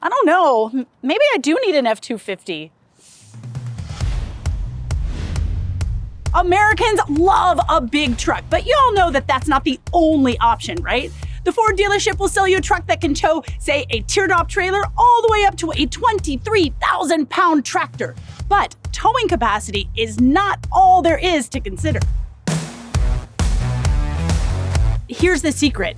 I don't know. Maybe I do need an F-250. Americans love a big truck, but you all know that that's not the only option, right? The Ford dealership will sell you a truck that can tow, say, a teardrop trailer all the way up to a 23,000-pound tractor. But towing capacity is not all there is to consider. Here's the secret.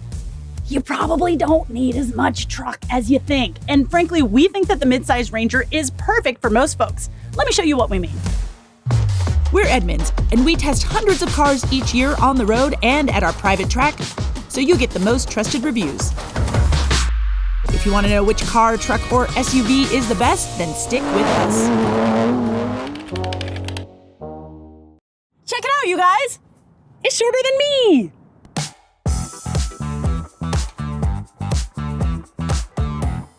You probably don't need as much truck as you think. And frankly, we think that the midsize Ranger is perfect for most folks. Let me show you what we mean. We're Edmunds, and we test hundreds of cars each year on the road and at our private track, so you get the most trusted reviews. If you want to know which car, truck, or SUV is the best, then stick with us. Check it out, you guys. It's shorter than me.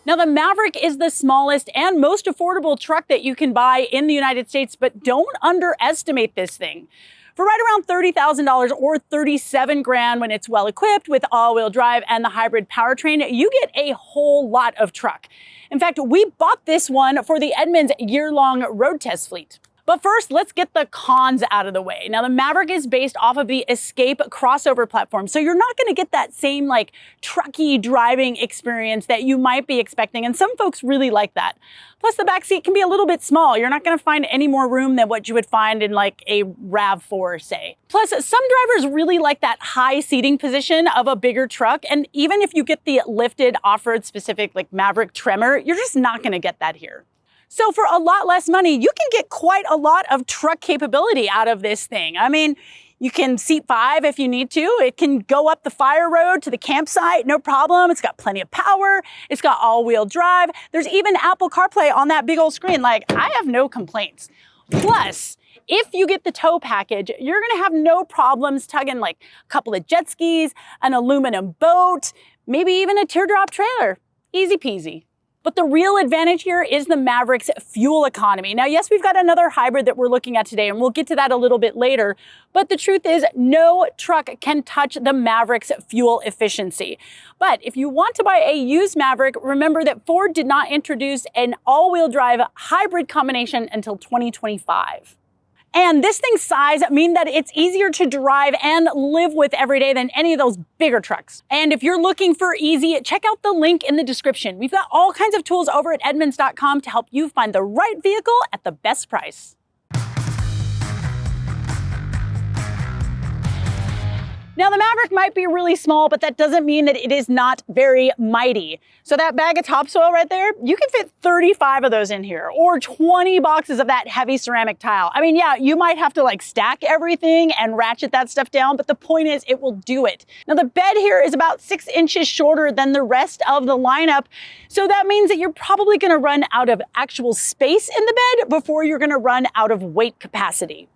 Now, the Maverick is the smallest and most affordable truck that you can buy in the United States, but don't underestimate this thing. For right around $30,000 or $37,000 when it's well equipped with all-wheel drive and the hybrid powertrain, you get a whole lot of truck. In fact, we bought this one for the Edmunds year-long road test fleet. But first, let's get the cons out of the way. Now, the Maverick is based off of the Escape crossover platform, so you're not gonna get that same like trucky driving experience that you might be expecting, and some folks really like that. Plus, the back seat can be a little bit small. You're not gonna find any more room than what you would find in like a RAV4, say. Plus, some drivers really like that high seating position of a bigger truck, and even if you get the lifted off-road specific like Maverick Tremor, you're just not gonna get that here. So for a lot less money, you can get quite a lot of truck capability out of this thing. I mean, you can seat 5 if you need to. It can go up the fire road to the campsite, no problem. It's got plenty of power. It's got all-wheel drive. There's even Apple CarPlay on that big old screen. Like, I have no complaints. Plus, if you get the tow package, you're gonna have no problems tugging like a couple of jet skis, an aluminum boat, maybe even a teardrop trailer. Easy peasy. But the real advantage here is the Maverick's fuel economy. Now, yes, we've got another hybrid that we're looking at today, and we'll get to that a little bit later. But the truth is, no truck can touch the Maverick's fuel efficiency. But if you want to buy a used Maverick, remember that Ford did not introduce an all-wheel drive hybrid combination until 2025. And this thing's size means that it's easier to drive and live with every day than any of those bigger trucks. And if you're looking for easy, check out the link in the description. We've got all kinds of tools over at Edmunds.com to help you find the right vehicle at the best price. Now, the Maverick might be really small, but that doesn't mean that it is not very mighty. So that bag of topsoil right there, you can fit 35 of those in here, or 20 boxes of that heavy ceramic tile. I mean, yeah, you might have to like stack everything and ratchet that stuff down, but the point is it will do it. Now, the bed here is about 6 inches shorter than the rest of the lineup. So that means that you're probably gonna run out of actual space in the bed before you're gonna run out of weight capacity.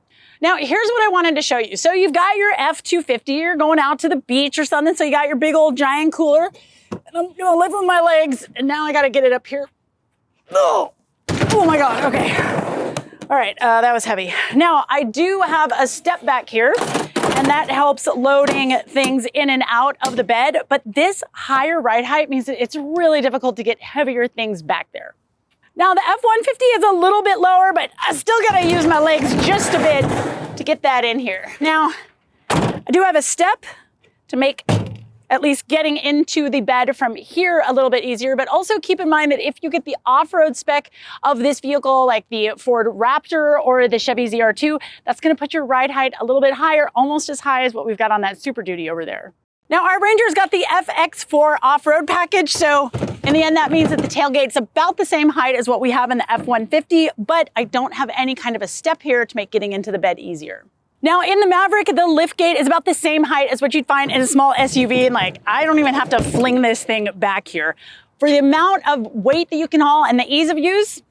Now, here's what I wanted to show you. So you've got your F-250, you're going out to the beach or something, so you got your big old giant cooler. And I'm gonna live with my legs, and now I gotta get it up here. Oh my God, okay. All right, that was heavy. Now, I do have a step back here, and that helps loading things in and out of the bed, but this higher ride height means that it's really difficult to get heavier things back there. Now, the F-150 is a little bit lower, but I still gotta use my legs just a bit to get that in here. Now, I do have a step to make at least getting into the bed from here a little bit easier, but also keep in mind that if you get the off-road spec of this vehicle, like the Ford Raptor or the Chevy ZR2, that's gonna put your ride height a little bit higher, almost as high as what we've got on that Super Duty over there. Now, our Ranger's got the FX4 off-road package, so in the end, that means that the tailgate's about the same height as what we have in the F-150, but I don't have any kind of a step here to make getting into the bed easier. Now, in the Maverick, the liftgate is about the same height as what you'd find in a small SUV, and like, I don't even have to fling this thing back here. For the amount of weight that you can haul and the ease of use,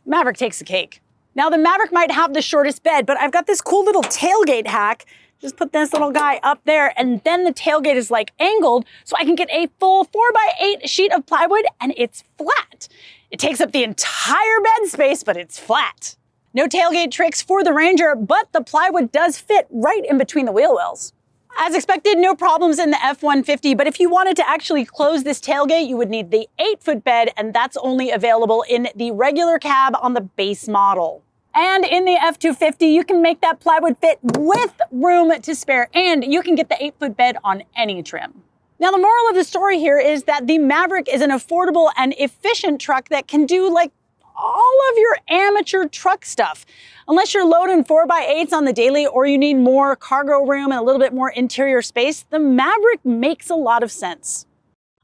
Maverick takes the cake. Now, the Maverick might have the shortest bed, but I've got this cool little tailgate hack. Just put this little guy up there, and then the tailgate is like angled, so I can get a full 4x8 sheet of plywood, and it's flat. It takes up the entire bed space, but it's flat. No tailgate tricks for the Ranger, but the plywood does fit right in between the wheel wells. As expected, no problems in the F-150, but if you wanted to actually close this tailgate, you would need the 8-foot bed, and that's only available in the regular cab on the base model. And in the F-250, you can make that plywood fit with room to spare, and you can get the 8-foot bed on any trim. Now, the moral of the story here is that the Maverick is an affordable and efficient truck that can do like all of your amateur truck stuff. Unless you're loading 4x8s on the daily or you need more cargo room and a little bit more interior space, the Maverick makes a lot of sense.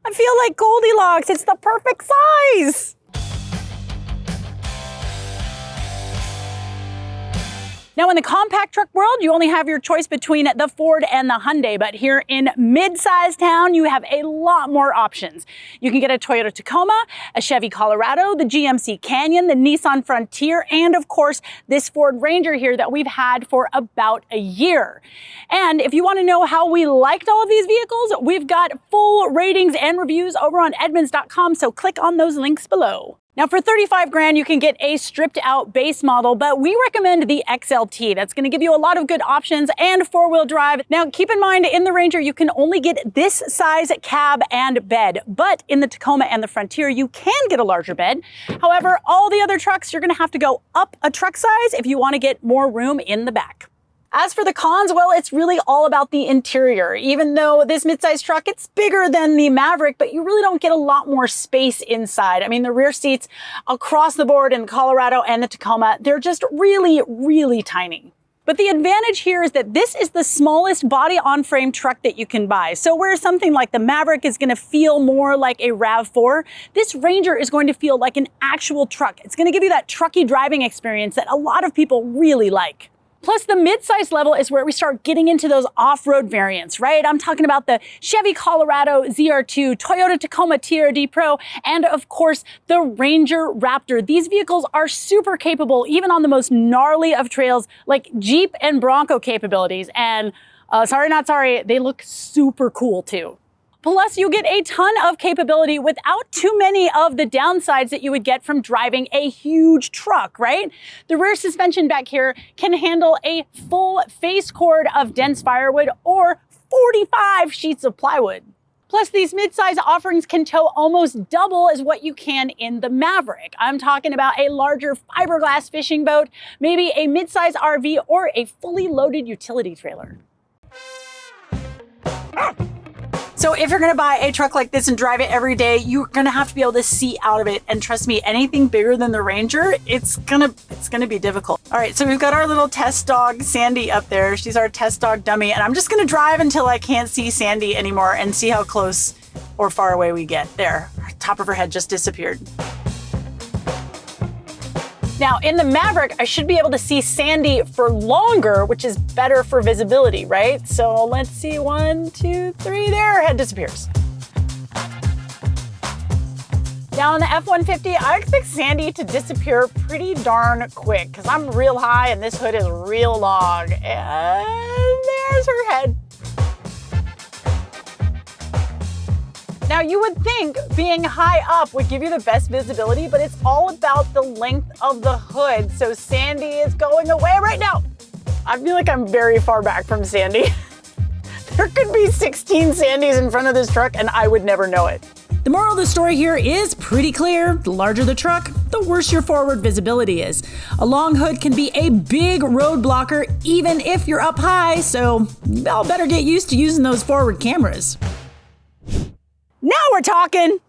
I feel like Goldilocks, it's the perfect size. Now, in the compact truck world, you only have your choice between the Ford and the Hyundai, but here in mid-size town, you have a lot more options. You can get a Toyota Tacoma, a Chevy Colorado, the GMC Canyon, the Nissan Frontier, and of course, this Ford Ranger here that we've had for about a year. And if you want to know how we liked all of these vehicles, we've got full ratings and reviews over on Edmunds.com, so click on those links below. Now for 35 grand, you can get a stripped out base model, but we recommend the XLT. That's going to give you a lot of good options and 4-wheel drive. Now keep in mind, in the Ranger, you can only get this size cab and bed, but in the Tacoma and the Frontier, you can get a larger bed. However, all the other trucks, you're going to have to go up a truck size if you want to get more room in the back. As for the cons, well, it's really all about the interior. Even though this midsize truck, it's bigger than the Maverick, but you really don't get a lot more space inside. I mean, the rear seats across the board in the Colorado and the Tacoma, they're just really, really tiny. But the advantage here is that this is the smallest body-on-frame truck that you can buy. So where something like the Maverick is going to feel more like a RAV4, this Ranger is going to feel like an actual truck. It's going to give you that trucky driving experience that a lot of people really like. Plus, the midsize level is where we start getting into those off-road variants, right? I'm talking about the Chevy Colorado ZR2, Toyota Tacoma TRD Pro, and of course, the Ranger Raptor. These vehicles are super capable, even on the most gnarly of trails, like Jeep and Bronco capabilities. And sorry, not sorry, they look super cool too. Plus, you get a ton of capability without too many of the downsides that you would get from driving a huge truck, right? The rear suspension back here can handle a full face cord of dense firewood or 45 sheets of plywood. Plus, these midsize offerings can tow almost double as what you can in the Maverick. I'm talking about a larger fiberglass fishing boat, maybe a midsize RV, or a fully loaded utility trailer. So if you're gonna buy a truck like this and drive it every day, you're gonna have to be able to see out of it. And trust me, anything bigger than the Ranger, it's gonna be difficult. All right, so we've got our little test dog, Sandy, up there. She's our test dog dummy. And I'm just gonna drive until I can't see Sandy anymore and see how close or far away we get. There, top of her head just disappeared. Now, in the Maverick, I should be able to see Sandy for longer, which is better for visibility, right? So let's see, 1, 2, 3, there, her head disappears. Now, in the F-150, I expect Sandy to disappear pretty darn quick because I'm real high and this hood is real long. And there's her head. Now, you would think being high up would give you the best visibility, but it's all about the length of the hood. So Sandy is going away right now. I feel like I'm very far back from Sandy. There could be 16 Sandys in front of this truck and I would never know it. The moral of the story here is pretty clear. The larger the truck, the worse your forward visibility is. A long hood can be a big road blocker even if you're up high, so y'all better get used to using those forward cameras. Now we're talking.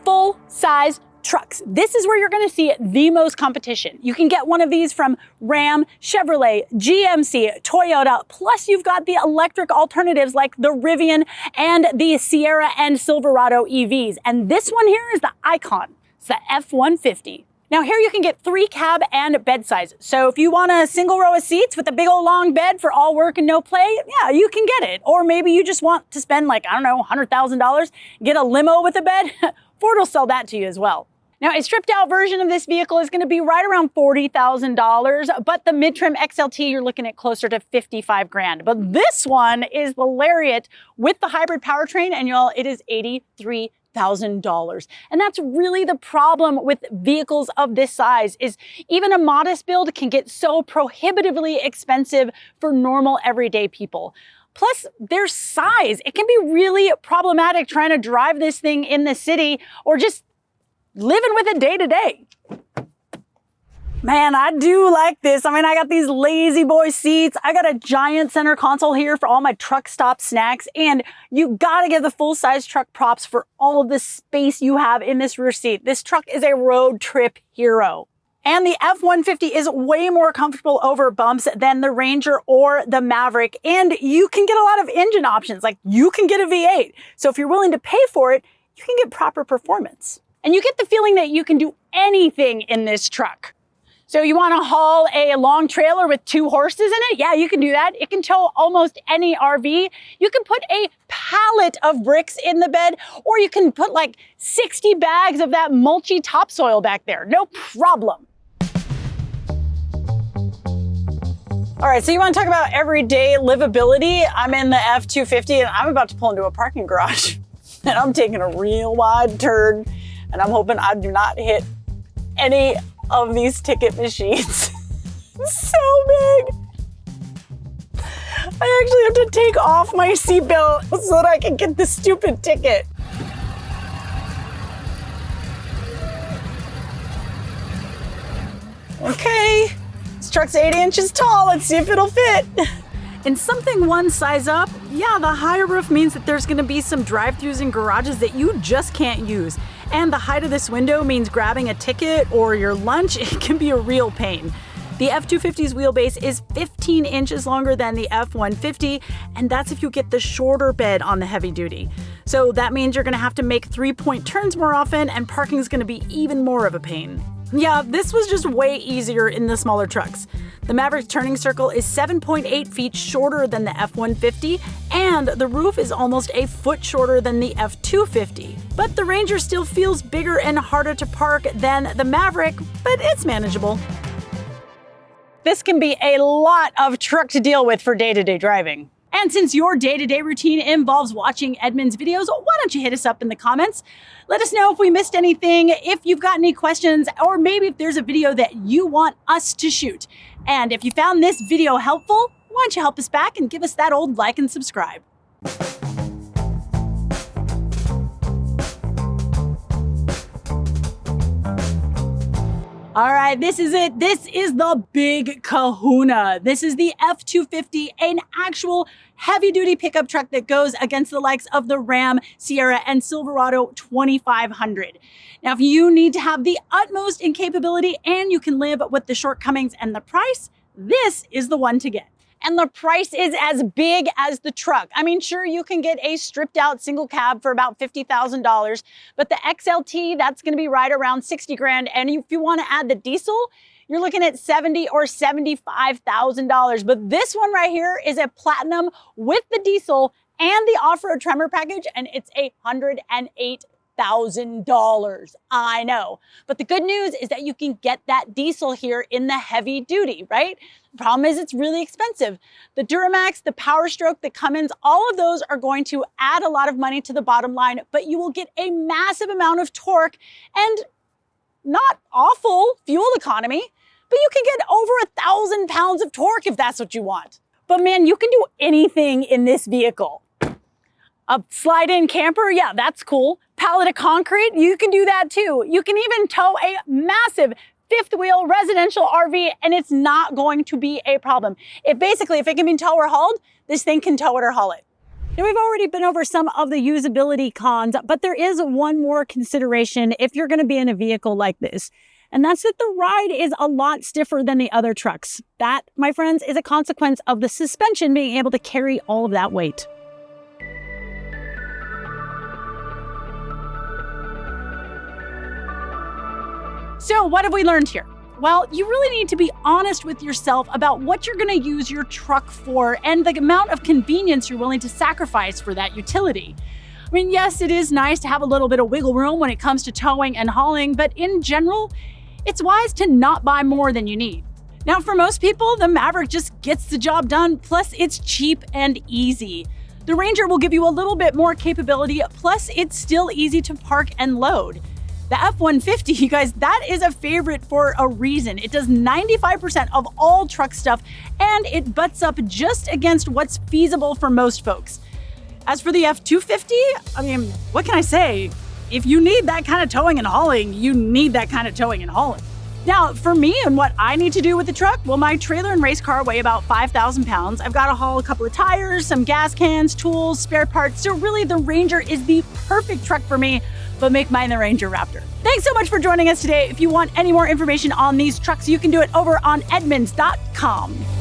Full-size trucks. This is where you're going to see the most competition. You can get one of these from Ram, Chevrolet, GMC, Toyota, plus you've got the electric alternatives like the Rivian and the Sierra and Silverado EVs. And this one here is the icon. It's the F-150. Now here you can get 3 cab and bed size. So if you want a single row of seats with a big old long bed for all work and no play, yeah, you can get it. Or maybe you just want to spend like, I don't know, $100,000, get a limo with a bed. Ford will sell that to you as well. Now, a stripped out version of this vehicle is going to be right around $40,000, but the mid-trim XLT, you're looking at closer to 55 grand. But this one is the Lariat with the hybrid powertrain, and y'all, it is $83,000. And that's really the problem with vehicles of this size, is even a modest build can get so prohibitively expensive for normal everyday people. Plus, their size, it can be really problematic trying to drive this thing in the city or just living with it day to day. Man, I do like this. I mean, I got these lazy boy seats. I got a giant center console here for all my truck stop snacks. And you gotta give the full-size truck props for all of the space you have in this rear seat. This truck is a road trip hero. And the F-150 is way more comfortable over bumps than the Ranger or the Maverick. And you can get a lot of engine options. Like, you can get a V8. So if you're willing to pay for it, you can get proper performance. And you get the feeling that you can do anything in this truck. So you want to haul a long trailer with 2 horses in it? Yeah, you can do that. It can tow almost any RV. You can put a pallet of bricks in the bed, or you can put like 60 bags of that mulchy topsoil back there. No problem. All right, so you want to talk about everyday livability? I'm in the F-250 and I'm about to pull into a parking garage. And I'm taking a real wide turn. And I'm hoping I do not hit any of these ticket machines. It's so big. I actually have to take off my seatbelt so that I can get this stupid ticket. Okay, this truck's 8 inches tall. Let's see if it'll fit. And something one size up, yeah, the higher roof means that there's gonna be some drive-thrus and garages that you just can't use. And the height of this window means grabbing a ticket or your lunch, it can be a real pain. The F-250's wheelbase is 15 inches longer than the F-150, and that's if you get the shorter bed on the heavy duty. So that means you're gonna have to make 3-point turns more often, and parking's gonna be even more of a pain. Yeah, this was just way easier in the smaller trucks. The Maverick's turning circle is 7.8 feet shorter than the F-150, and the roof is almost a foot shorter than the F-250. But the Ranger still feels bigger and harder to park than the Maverick, but it's manageable. This can be a lot of truck to deal with for day-to-day driving. And since your day-to-day routine involves watching Edmunds videos, why don't you hit us up in the comments? Let us know if we missed anything, if you've got any questions, or maybe if there's a video that you want us to shoot. And if you found this video helpful, why don't you help us back and give us that old like and subscribe. All right, this is it. This is the big kahuna. This is the F-250, an actual heavy-duty pickup truck that goes against the likes of the Ram, Sierra, and Silverado 2500. Now, if you need to have the utmost in capability and you can live with the shortcomings and the price, this is the one to get. And the price is as big as the truck. I mean, sure, you can get a stripped out single cab for about $50,000, but the XLT, that's gonna be right around 60 grand. And if you wanna add the diesel, you're looking at $70,000 or $75,000. But this one right here is a platinum with the diesel and the off-road Tremor package, and it's $108,000. I know. But the good news is that you can get that diesel here in the heavy duty, right? The problem is it's really expensive. The Duramax, the Power Stroke, the Cummins, all of those are going to add a lot of money to the bottom line, but you will get a massive amount of torque and not awful fuel economy, but you can get over 1,000 pounds of torque if that's what you want. But man, you can do anything in this vehicle. A slide-in camper, yeah, that's cool. Pallet of concrete, you can do that too. You can even tow a massive fifth-wheel residential RV, and it's not going to be a problem. If it can be towed or hauled, this thing can tow it or haul it. Now, we've already been over some of the usability cons, but there is one more consideration if you're going to be in a vehicle like this, and that's that the ride is a lot stiffer than the other trucks. That, my friends, is a consequence of the suspension being able to carry all of that weight. So what have we learned here? Well, you really need to be honest with yourself about what you're going to use your truck for and the amount of convenience you're willing to sacrifice for that utility. I mean, yes, it is nice to have a little bit of wiggle room when it comes to towing and hauling, but in general, it's wise to not buy more than you need. Now, for most people, the Maverick just gets the job done, plus it's cheap and easy. The Ranger will give you a little bit more capability, plus it's still easy to park and load. The F-150, you guys, that is a favorite for a reason. It does 95% of all truck stuff, and it butts up just against what's feasible for most folks. As for the F-250, I mean, what can I say? If you need that kind of towing and hauling, you need that kind of towing and hauling. Now, for me and what I need to do with the truck, well, my trailer and race car weigh about 5,000 pounds. I've got to haul a couple of tires, some gas cans, tools, spare parts. So really, the Ranger is the perfect truck for me, but make mine the Ranger Raptor. Thanks so much for joining us today. If you want any more information on these trucks, you can do it over on Edmunds.com.